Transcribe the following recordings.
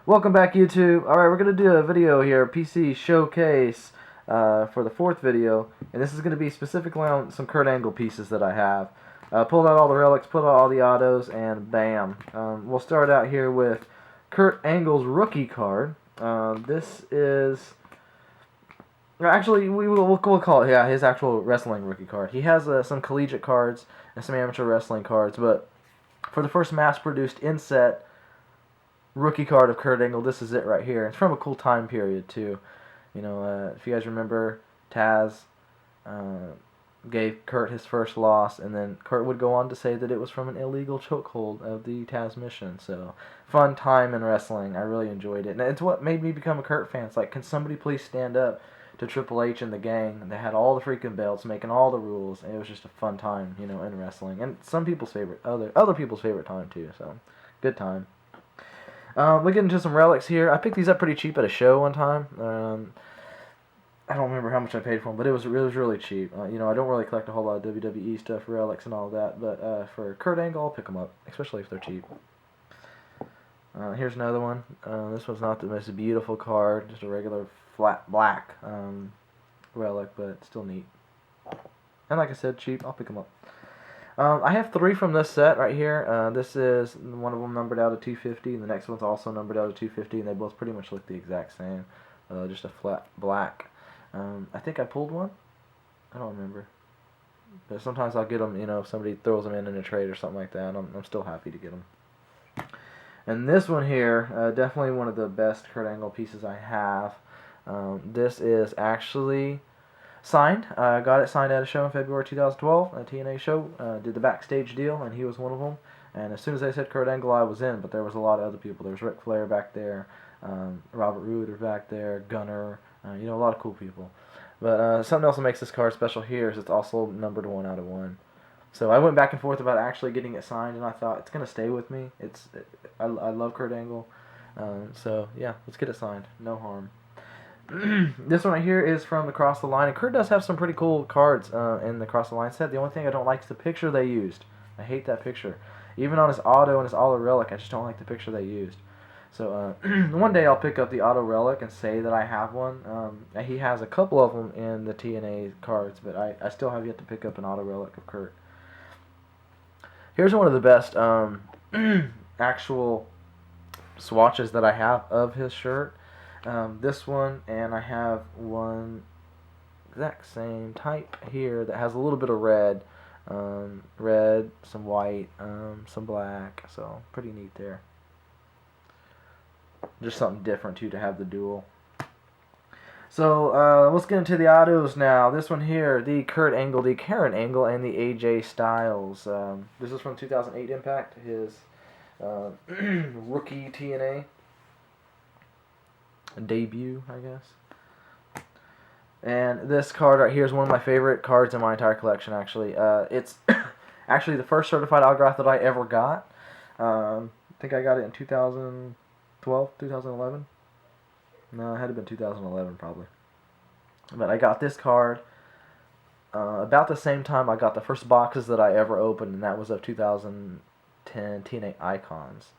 Welcome back, YouTube. Alright, we're going to do a video here, PC showcase, for the fourth video, and this is going to be specifically on some Kurt Angle pieces that I have. Pulled out all the relics, pulled out all the autos, and bam. We'll start out here with Kurt Angle's rookie card. This is... Actually, we'll call it, yeah, his actual wrestling rookie card. He has some collegiate cards and some amateur wrestling cards, but for the first mass-produced inset rookie card of Kurt Angle, this is it right here. It's from a cool time period too. You know, if you guys remember, Taz gave Kurt his first loss, and then Kurt would go on to say that it was from an illegal chokehold of the Taz mission. So, fun time in wrestling. I really enjoyed it, and it's what made me become a Kurt fan. It's like, can somebody please stand up to Triple H and the gang? And they had all the freaking belts, making all the rules, and it was just a fun time, you know, in wrestling, and some people's favorite, other people's favorite time too. So, good time. We get into some relics here. I picked these up pretty cheap at a show one time. I don't remember how much I paid for them, but it was really cheap. You know, I don't really collect a whole lot of WWE stuff, relics and all that, but for Kurt Angle, I'll pick them up, especially if they're cheap. Here's another one. This one's not the most beautiful card, just a regular flat black relic, but still neat. And like I said, cheap. I'll pick them up. I have 3 from this set right here. This is one of them numbered out of 250, and the next one's also numbered out of 250, and they both pretty much look the exact same. Just a flat black. I think I pulled one. I don't remember. But sometimes I'll get them, you know, if somebody throws them in a trade or something like that. I'm still happy to get them. And this one here, definitely one of the best Kurt Angle pieces I have. This is actually signed. I got it signed at a show in February 2012, a TNA show. Did the backstage deal, and he was one of them. And as soon as they said Kurt Angle, I was in, but there was a lot of other people. There was Ric Flair back there, Robert Roode back there, Gunner, you know, a lot of cool people. But something else that makes this card special here is it's also numbered 1 out of 1. So I went back and forth about actually getting it signed, and I thought, it's going to stay with me. I love Kurt Angle. So, yeah, let's get it signed. No harm. This one right here is from the Cross the Line, and Kurt does have some pretty cool cards in the Cross the Line set. The only thing I don't like is the picture they used. I hate that picture. Even on his auto and his auto relic, I just don't like the picture they used. So one day I'll pick up the auto relic and say that I have one. He has a couple of them in the TNA cards, but I still have yet to pick up an auto relic of Kurt. Here's one of the best actual swatches that I have of his shirt. This one, and I have one exact same type here that has a little bit of red, some white, some black, so pretty neat there. Just something different too to have the dual. So let's get into the autos now. This one here, the Kurt Angle, the Karen Angle, and the AJ Styles. This is from 2008 Impact, his rookie TNA debut, I guess. And this card right here is one of my favorite cards in my entire collection, actually. It's actually the first certified autograph that I ever got. I think I got it in 2012, 2011. No, it had to have been 2011 probably. But I got this card about the same time I got the first boxes that I ever opened, and that was of 2010 TNA Icons.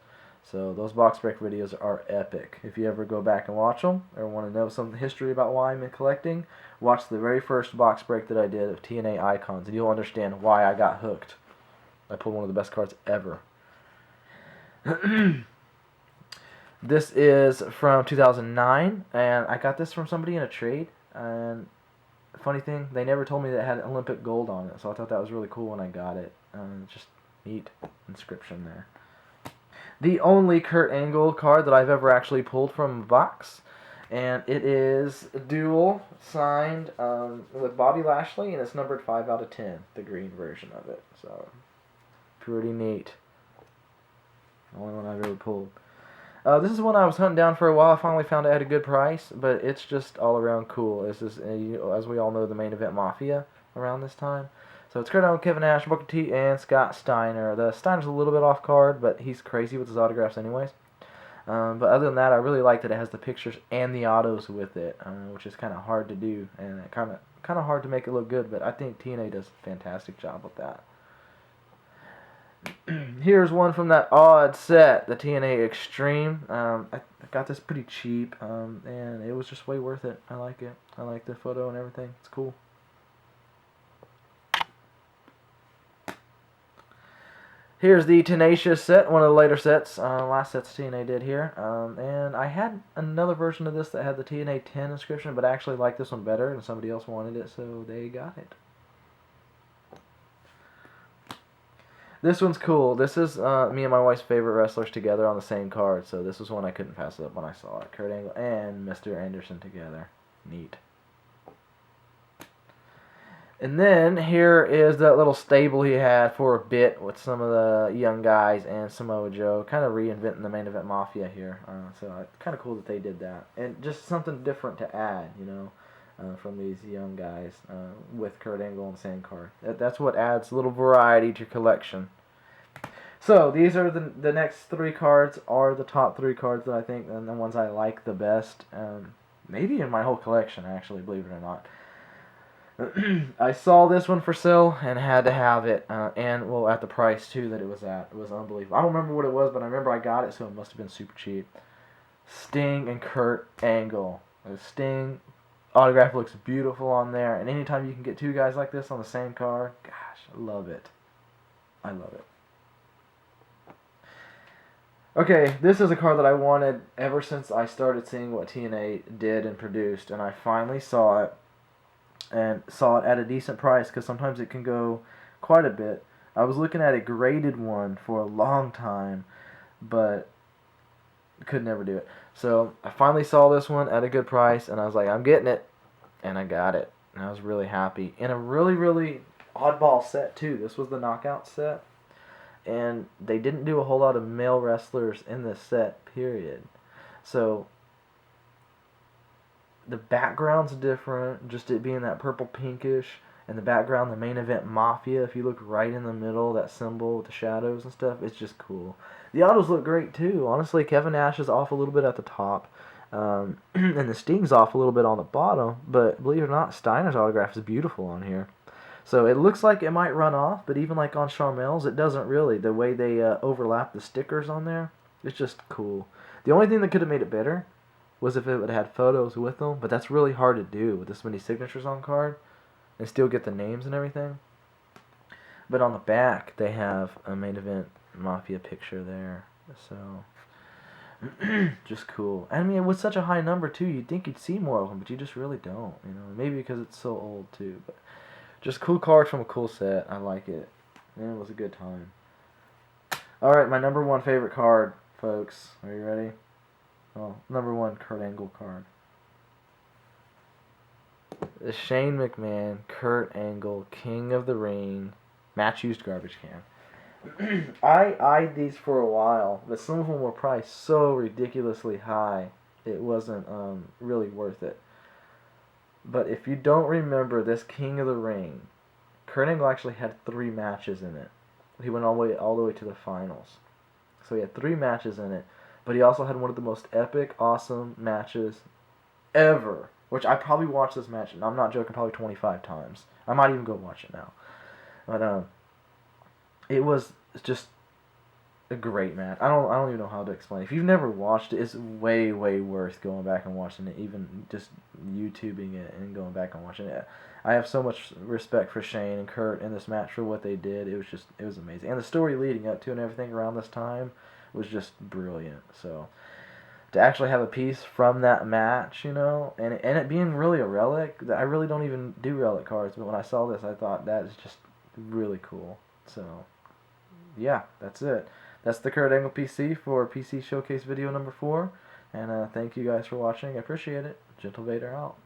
So those box break videos are epic. If you ever go back and watch them, or want to know some history about why I'm in collecting, watch the very first box break that I did of TNA Icons, and you'll understand why I got hooked. I pulled one of the best cards ever. This is from 2009, and I got this from somebody in a trade. And funny thing, they never told me that it had Olympic gold on it, so I thought that was really cool when I got it. Just neat inscription there. The only Kurt Angle card that I've ever actually pulled from a box, and it is dual signed with Bobby Lashley, and it's numbered 5 out of 10, the green version of it. So pretty neat. The only one I've ever pulled. This is one I was hunting down for a while. I finally found it at a good price, but it's just all around cool. This is, as we all know, the Main Event Mafia around this time. So it's Kurt Angle, Kevin Nash, Booker T, and Scott Steiner. The Steiner's a little bit off card, but he's crazy with his autographs anyways. But other than that, I really like that it has the pictures and the autos with it, which is kind of hard to do, and kind of hard to make it look good, but I think TNA does a fantastic job with that. Here's one from that odd set, the TNA Extreme. I got this pretty cheap, and it was just way worth it. I like it. I like the photo and everything. It's cool. Here's the Tenacious set, one of the later sets, last sets TNA did here. And I had another version of this that had the TNA 10 inscription, but I actually liked this one better, and somebody else wanted it, so they got it. This one's cool. This is me and my wife's favorite wrestlers together on the same card, so this was one I couldn't pass up when I saw it. Kurt Angle and Mr. Anderson together. Neat. And then here is that little stable he had for a bit with some of the young guys and Samoa Joe, kind of reinventing the Main Event Mafia here. So kind of cool that they did that, and just something different to add, you know, from these young guys with Kurt Angle on the same card. That's what adds a little variety to your collection. So these are the next 3 cards are the top 3 cards that I think and the ones I like the best. Maybe in my whole collection, actually, believe it or not. I saw this one for sale and had to have it, and well, at the price too that it was at. It was unbelievable. I don't remember what it was, but I remember I got it, so it must have been super cheap. Sting and Kurt Angle. The Sting autograph looks beautiful on there, and anytime you can get 2 guys like this on the same card, gosh, I love it. I love it. Okay, this is a card that I wanted ever since I started seeing what TNA did and produced, and I finally saw it. And saw it at a decent price, because sometimes it can go quite a bit. I was looking at a graded one for a long time, but could never do it. So I finally saw this one at a good price, and I was like, I'm getting it, and I got it, and I was really happy. In a really, really oddball set too. This was the knockout set, and they didn't do a whole lot of male wrestlers in this set, period. So the background's different, just it being that purple pinkish, and the background, the Main Event Mafia, if you look right in the middle, that symbol with the shadows and stuff, it's just cool. The autos look great too. Honestly, Kevin Nash is off a little bit at the top, and the Sting's off a little bit on the bottom, but believe it or not, Steiner's autograph is beautiful on here. So it looks like it might run off, but even like on Charmel's, it doesn't really. The way they overlap the stickers on there, it's just cool. The only thing that could have made it better was if it would have had photos with them, but that's really hard to do with this many signatures on card and still get the names and everything. But on the back, they have a Main Event Mafia picture there, so just cool. I mean, with such a high number too, you'd think you'd see more of them, but you just really don't, you know. Maybe because it's so old too, but just cool cards from a cool set. I like it. Man, it was a good time. Alright, my number 1 favorite card, folks. Are you ready? Oh, number 1 Kurt Angle card. The Shane McMahon, Kurt Angle, King of the Ring, match used garbage can. I eyed these for a while, but some of them were priced so ridiculously high, it wasn't really worth it. But if you don't remember this King of the Ring, Kurt Angle actually had 3 matches in it. He went all the way to the finals. So he had 3 matches in it. But he also had one of the most epic, awesome matches ever. Which I probably watched this match, and I'm not joking, probably 25 times. I might even go watch it now. But it was just a great match. I don't even know how to explain it. If you've never watched it, it's way, way worth going back and watching it. Even just YouTubing it and going back and watching it. I have so much respect for Shane and Kurt in this match for what they did. It was amazing. And the story leading up to and everything around this time was just brilliant. So to actually have a piece from that match, you know, and it being really a relic, I really don't even do relic cards, but when I saw this, I thought that is just really cool. So yeah, that's it. That's the Kurt Angle PC for PC Showcase video number 4. And thank you guys for watching. I appreciate it. Gentle Vader out.